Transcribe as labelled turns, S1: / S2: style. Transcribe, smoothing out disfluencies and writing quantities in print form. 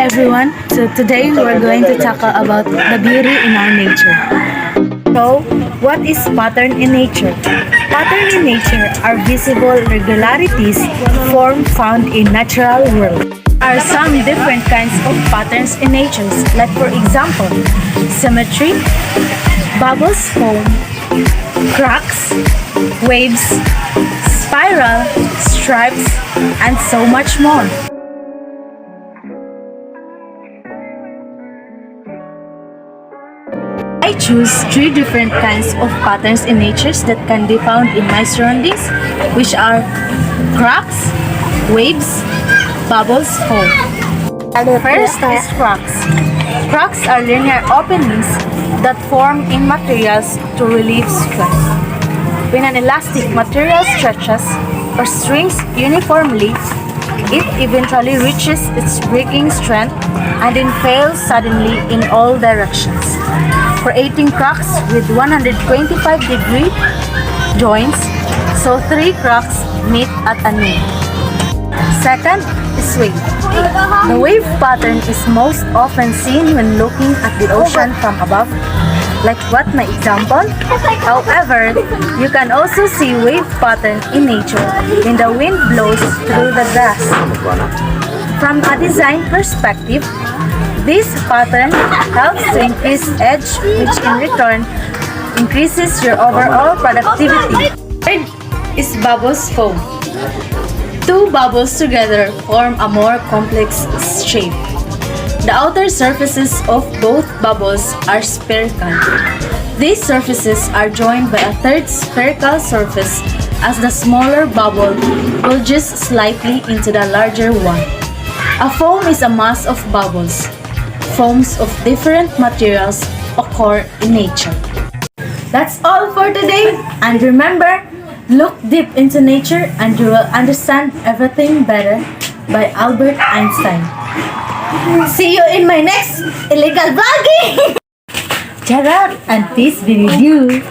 S1: everyone. So today we're going to talk about the beauty in our nature. So, what is pattern in nature? Pattern in nature are visible regularities found in natural world. Are some different kinds of patterns in nature, like for example, symmetry, bubbles, foam, cracks, waves, spiral, stripes, and so much more. I choose three different kinds of patterns in nature that can be found in my surroundings, which are cracks, waves, bubbles, foam. First is cracks. Cracks are linear openings that form in materials to relieve stress. When an elastic material stretches or strings uniformly, it eventually reaches its breaking strength and then fails suddenly in all directions, creating cracks with 125-degree joints, so three cracks meet at a knee. Second is wave. The wave pattern is most often seen when looking at the ocean from above, like what my example. However, you can also see wave pattern in nature when the wind blows through the grass. From a design perspective, this pattern helps to increase edge, which in return increases your overall productivity. Third is bubbles foam. Two bubbles together form a more complex shape. The outer surfaces of both bubbles are spherical. These surfaces are joined by a third spherical surface as the smaller bubble bulges slightly into the larger one. A foam is a mass of bubbles. Foams of different materials occur in nature. That's all for today, and remember, look deep into nature and you will understand everything better by Albert Einstein. See you in my next illegal vlogging! Shout out and peace be with you!